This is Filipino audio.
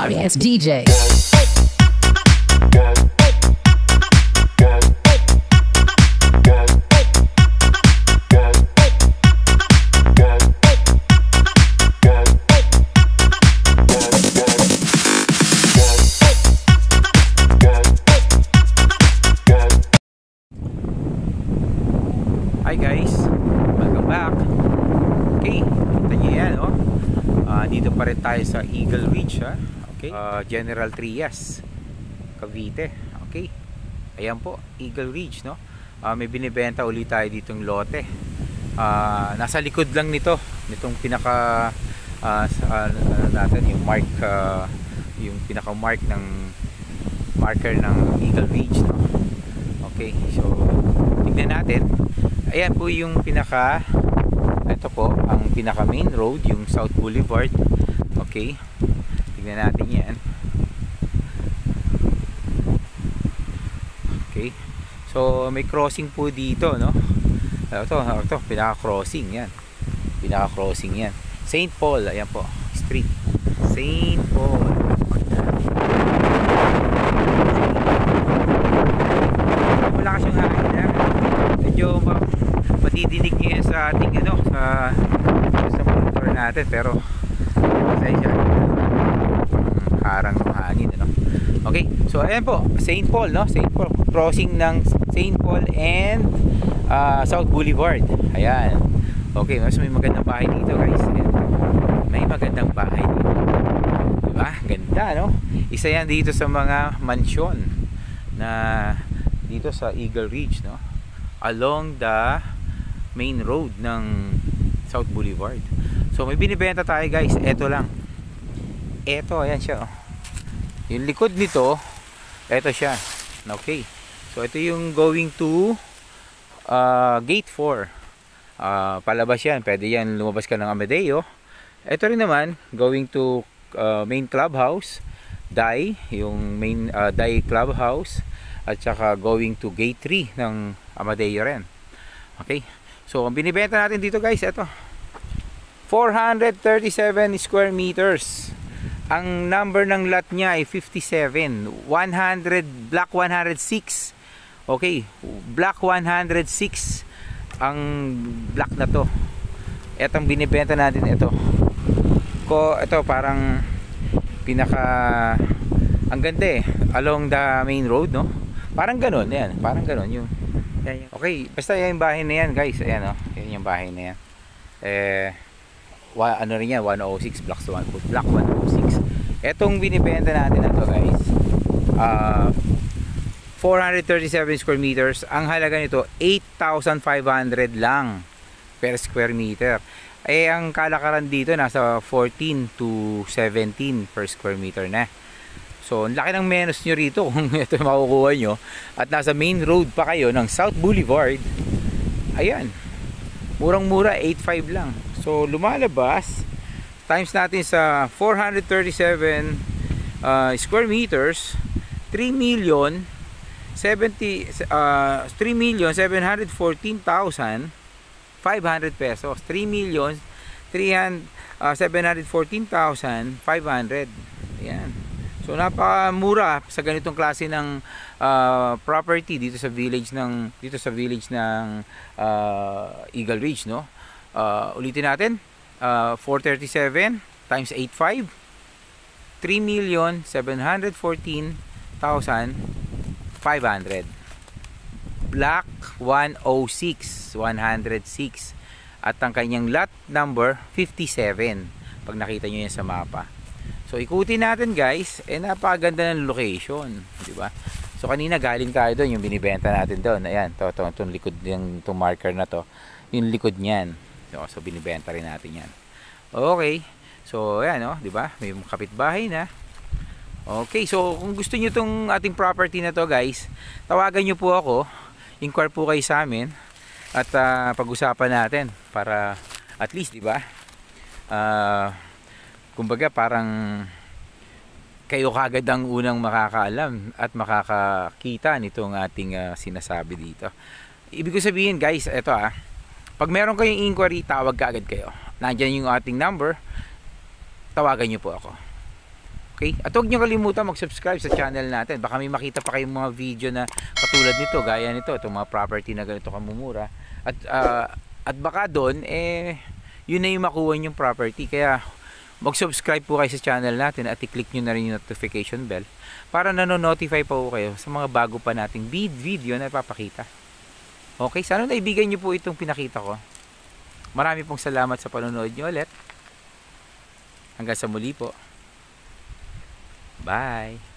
sorry ass DJ. Hi guys, welcome back. Okay, kita nyo yan, oh. Dito pa rin tayo sa Eagle Ridge, ha? Okay, General Trias, Cavite. Okay, ayan po, Eagle Ridge, no? May binibenta ulit tayo ditong lote. Nasa likod lang nitong pinaka natin yung mark, yung pinaka marker ng Eagle Ridge, no? Okay, so tignan natin. Ayan po yung ito po ang pinaka main road, yung South Boulevard. Okay, tignan natin yan. Okay, so may crossing po dito, no? Ito pinaka crossing yan, St. Paul. Ayan po, street St. Paul. Wala kasyang hangin, medyo madidinig nyo yan sa ating sa monitor natin, pero pasensya, harang ng hangin, ano? Okay, so ayan po, St. Paul, no? St. Paul, crossing ng St. Paul and South Boulevard. Ayan. Okay, mas may magandang bahay dito, guys. Ayan. May magandang bahay dito, diba? Ganda, no? Isa yan dito sa mga mansyon na dito sa Eagle Ridge, no? Along the main road ng South Boulevard. So may binibenta tayo, guys. Ito lang. Ito, ayan siya, oh. Yung likod nito, ito siya. Okay. So ito yung going to Gate 4. Palabas yan. Pwede yan, lumabas ka ng Amadeo. Ito rin naman, going to main clubhouse, DAI, yung main DAI clubhouse, at saka going to Gate 3 ng Amadeo rin. Okay, so ang binibenta natin dito, guys, ito 437 square meters. Ang number ng lot niya ay 57, 100, block 106. Okay, block 106 ang block na to. Etong binibenta natin, ito parang ang ganda, along the main road, no? Parang ganun, yan. Parang ganun yung. Yan. Okay, basta yung bahay na yan, guys. Ayan, oh. Yan yung bahay na yan. Ano rin yan, 106, block 106. Etong binibenta natin na to, guys. 437 square meters. Ang halaga nito, 8,500 lang per square meter. Ang kalakaran dito, nasa 14 to 17 per square meter na. So, ang laki ng menos nyo rito kung ito makukuha nyo. At nasa main road pa kayo ng South Boulevard. Ayan. Murang-mura, 8.5 lang. So, lumalabas. Times natin sa 437 square meters. 3,714,500 pesos. 3,714,500. Ayan. So napakamura sa ganitong klase ng property dito sa village ng Eagle Ridge, no? Ulitin natin, 437 times 8.5, 3,714,500. Block 106, 106. At ang kanyang lot number 57. Pag nakita nyo yan sa mapa. So ikutin natin, guys, napakaganda ng location, di ba? So kanina galing tayo doon, yung binibenta natin doon. Ayan, itong likod ng marker na to, yung likod niyan. So binibenta rin natin yan. Okay. So ayan, oh, di ba? May kapitbahay na. Okay, so kung gusto niyo tong ating property na to, guys, tawagan niyo po ako. Inquire po kayo sa amin at pag-usapan natin para at least, di ba? Kumbaga parang kayo kagad ang unang makakaalam at makakakita nitong ating sinasabi dito. Ibig ko sabihin, guys, ito pag meron kayong inquiry, tawag kaagad kayo. Nandiyan yung ating number, tawagan nyo po ako. Okay? At huwag nyo kalimutan mag-subscribe sa channel natin. Baka may makita pa kayong mga video na katulad nito, gaya nito, itong mga property na ganito kamumura. At baka doon, yun na yung makuha yung property. Kaya mag-subscribe po kayo sa channel natin at i-click nyo na rin yung notification bell para nano-notify pa po kayo sa mga bago pa nating video na ipapakita. Okay? Sana naibigan nyo po itong pinakita ko. Marami pong salamat sa panonood nyo ulit. Hanggang sa muli po. Bye!